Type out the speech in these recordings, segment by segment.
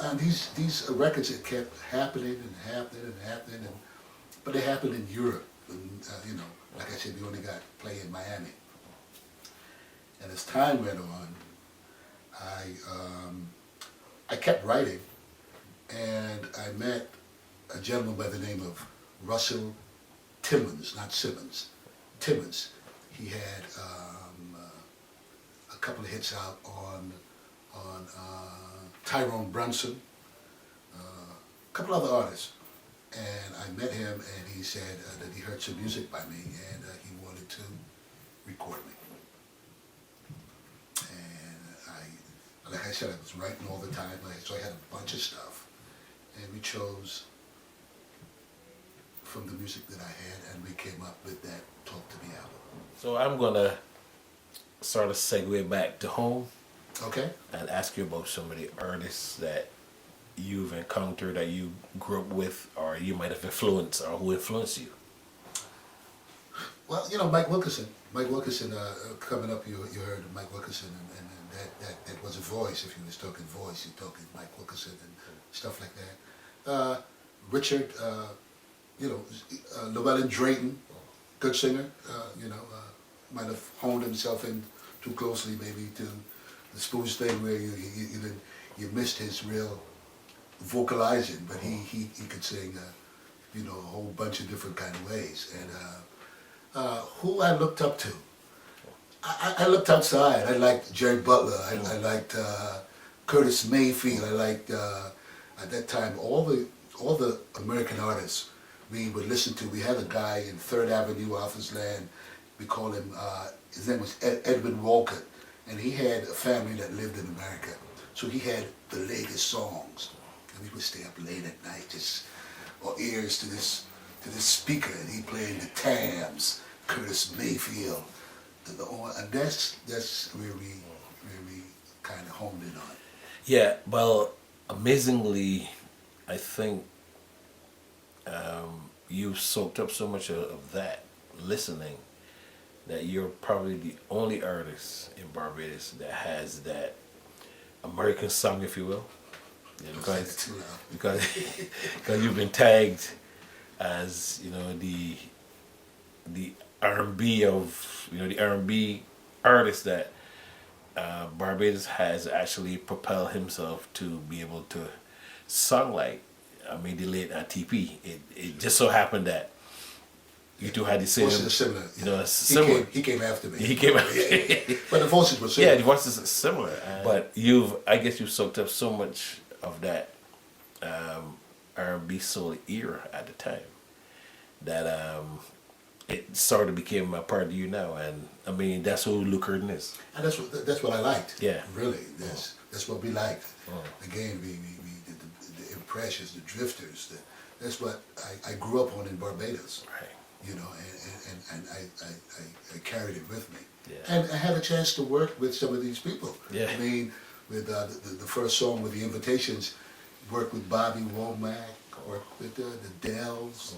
and these records that kept happening and happening and happening, but they happened in Europe. And, like I said, we only got play in Miami. And as time went on, I kept writing, and I met a gentleman by the name of Russell Timmons, not Simmons, Timmons. He had a couple of hits out on Tyrone Brunson, a couple other artists. And I met him, and he said that he heard some music by me, and he wanted to record me. And like I said, I was writing all the time, so I had a bunch of stuff. And we chose from the music that I had, and we came up with that Talk to Me album. So I'm going to sort of segue back to home. Okay. And ask you about some of the artists that you've encountered, that you grew up with, or you might have influenced, or who influenced you. Well, Mike Wilkerson. Mike Wilkerson, coming up, you heard Mike Wilkerson, and that was a voice. If you was talking voice, you're talking Mike Wilkerson and stuff like that. Richard, Llewellyn Drayton, good singer, might have honed himself in too closely maybe to the spooge thing where you missed his real vocalizing, but he could sing, a whole bunch of different kind of ways. And who I looked up to, I looked outside. I liked Jerry Butler. I liked Curtis Mayfield. I liked at that time all the American artists we would listen to. We had a guy in 3rd Avenue off his land. We called him. His name was Edwin Walcott, and he had a family that lived in America. So he had the latest songs, and we would stay up late at night, just our ears to this speaker, and he played the Tams, Curtis Mayfield, and that's where we kind of honed in on. Yeah, well, amazingly, I think you've soaked up so much of that listening that you're probably the only artist in Barbados that has that American song, if you will. Yeah, because you've been tagged as the R&B of the R&B artist that Barbados has actually propelled himself to be able to song like. I mean, the late TP. It just so happened that you two had the same. Voices are similar. Similar. He came after me. He came after me. But the voices were similar. Yeah, the voices are similar. But I guess you've soaked up so much of that R&B soul era at the time that it sort of became a part of you now. And I mean, that's who Lew Kirton is. And that's what I liked. Yeah. Really, that's what we liked. Again, we the impressions, the drifters. That's what I grew up on in Barbados. Right. And I carried it with me. Yeah. And I had a chance to work with some of these people. Yeah. I mean, with the first song with the Invitations, worked with Bobby Womack, worked with the Dells,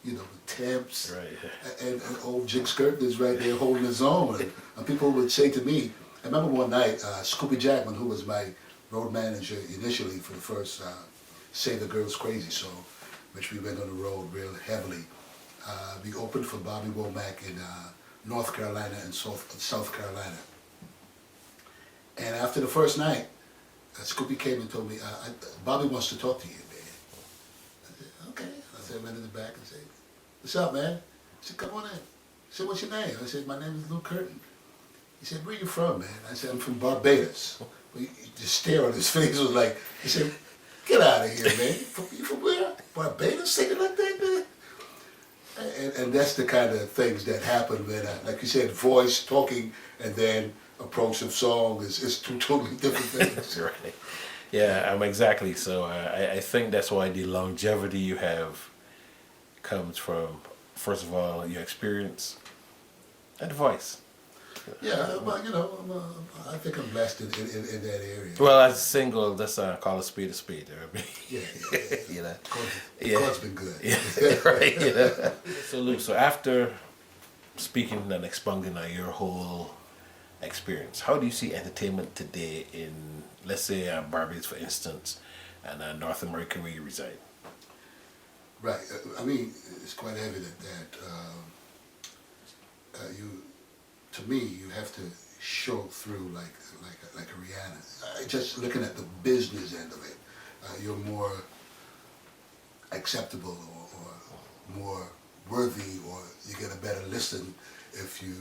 the Temps, right. and old Jig Skirtin is right there holding his own. And people would say to me, I remember one night, Scooby Jackman, who was my road manager initially for the first Say the Girl's Crazy song, which we went on the road real heavily. We opened for Bobby Womack in North Carolina and South Carolina. And after the first night, Scooby came and told me, Bobby wants to talk to you, man. I said, okay. I said, I went in the back and said, what's up, man? He said, come on in. I said, what's your name? I said, my name is Lew Kirton. He said, where you from, man? I said, I'm from Barbados. Well, the stare on his face was like, he said, get out of here, man. You from where? Barbados, singing like that, man? And that's the kind of things that happen when, like you said, voice, talking, and then approach of song is two totally different things. Right. Yeah, exactly. So I think that's why the longevity you have comes from, first of all, your experience and the voice. Yeah, well, I think I'm blessed in that area. Well, as a single, let's call a speed a speed. Yeah. The chord's been good. Yeah, right. So, Luke, after speaking and expounding on your whole experience, how do you see entertainment today in let's say Barbados, for instance, and North America where you reside? Right. I mean, it's quite evident that to me, you have to show through like a Rihanna. Just looking at the business end of it, you're more acceptable or more worthy, or you get a better listen if you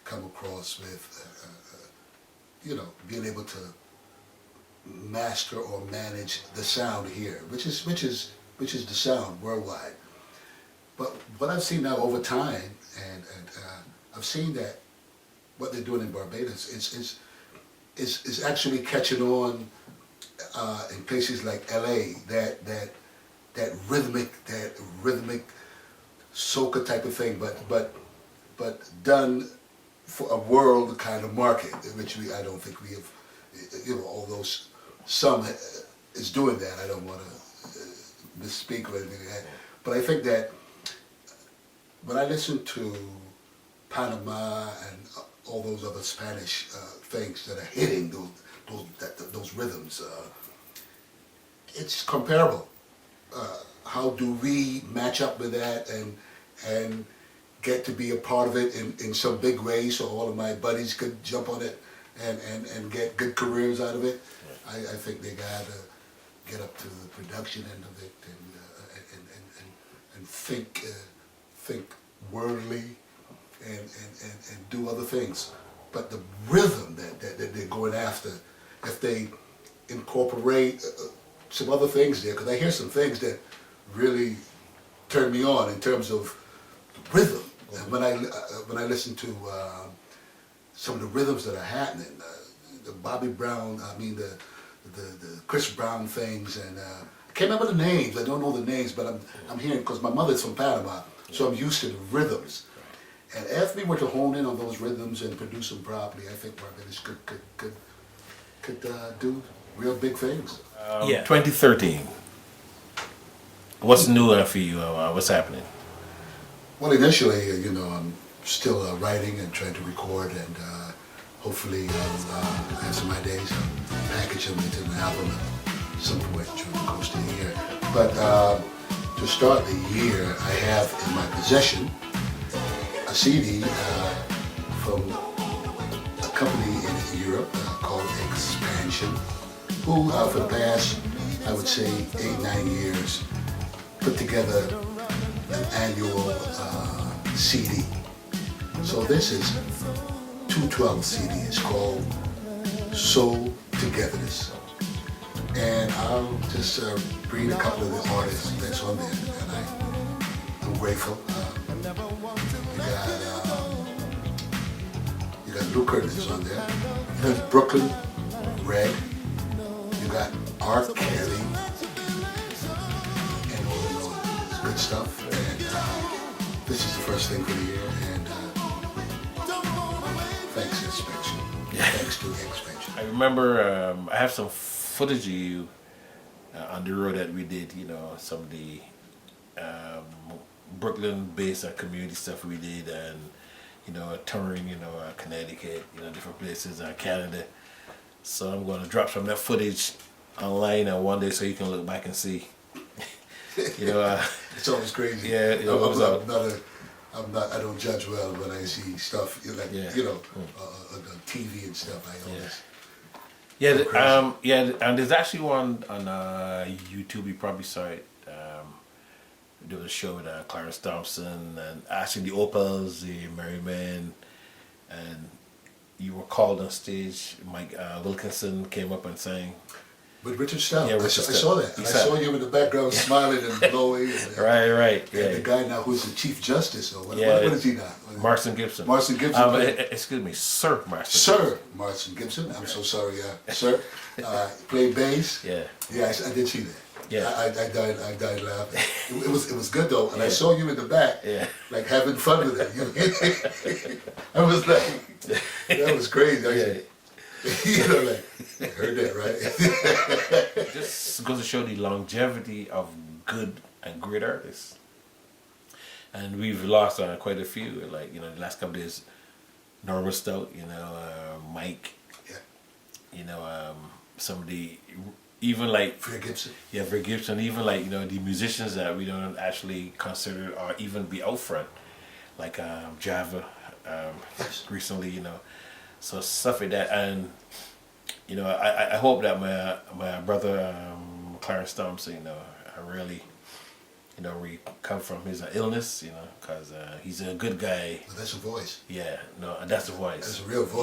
come across with, being able to master or manage the sound here, which is the sound worldwide. But what I've seen now over time, and I've seen that what they're doing in Barbados is actually catching on in places like LA. That rhythmic soca type of thing, but done for a world kind of market, which I don't think we have. Although some is doing that, I don't want to misspeak or anything like that. But I think that when I listen to Panama and all those other Spanish things that are hitting those rhythms, it's comparable. How do we match up with that and get to be a part of it in some big way, so all of my buddies could jump on it and get good careers out of it? I think they gotta get up to the production end of it and think worldly and do other things. But the rhythm that they're going after, if they incorporate some other things there, because I hear some things that really turn me on in terms of rhythm. And when I listen to some of the rhythms that are happening, the Bobby Brown, the Chris Brown things, and I can't remember the names. I don't know the names, but I'm hearing, because my mother's from Panama, so I'm used to the rhythms. And if we were to hone in on those rhythms and produce them properly, I think Barbados could do real big things. 2013. What's new for you? What's happening? Well, initially, I'm still writing and trying to record, and hopefully I'll answer my days, package them into an album at some point during the course of the year. But to start the year, I have in my possession a CD from a company in Europe called Expansion, who for the past, I would say, 8-9 years, put together an annual CD. So this is 212 CD. It's called Soul Togetherness. And I'll just read a couple of the artists that's on there, and I'm grateful. You got Lew Kirton is on there. There's Brooklyn, Red. You got R. Kelly, and all it's good stuff. And this is the first thing for the year. And thanks, Expansion. Thanks to Expansion. I remember I have some footage of you on the road that we did. Some of the Brooklyn-based community stuff we did, and touring, Connecticut, different places, Canada. So I'm going to drop some of that footage online one day so you can look back and see. It's always crazy. Yeah, I don't judge well when I see stuff on TV and stuff. I always. And there's actually one on YouTube. You probably saw it. There was a show with Clarence Thompson and actually the Opals, the Merrymen, and you were called on stage. Mike Wilkinson came up and sang. With Richard Stout. Yeah, I saw that. I saw you in the background smiling and blowing. Right. And the guy now who's the Chief Justice, or what is he now? Martin Gibson. Martin Gibson. Excuse me, Sir Martin. Sir Martin Gibson. I'm so sorry, sir. Played bass. Yeah, I did see that. Yeah. I died laughing. It was good though, and I saw you in the back, like having fun with it. I was like, that was crazy. I said, I heard that, right? It just goes to show the longevity of good and great artists. And we've lost quite a few. Like, the last couple of days, Norma Stout, Mike, some of the, even like, Freer Gibson. yeah, Rick Gibson, even like, you know, the musicians that we don't actually consider or even be out front, like Java, Yes. recently, you know, so stuff like that. And you know, I hope that my brother Clarence Thompson, you know, I really, you know, recover from his illness, you know, because he's a good guy. But that's a voice. Yeah, no, that's the voice. That's a real voice.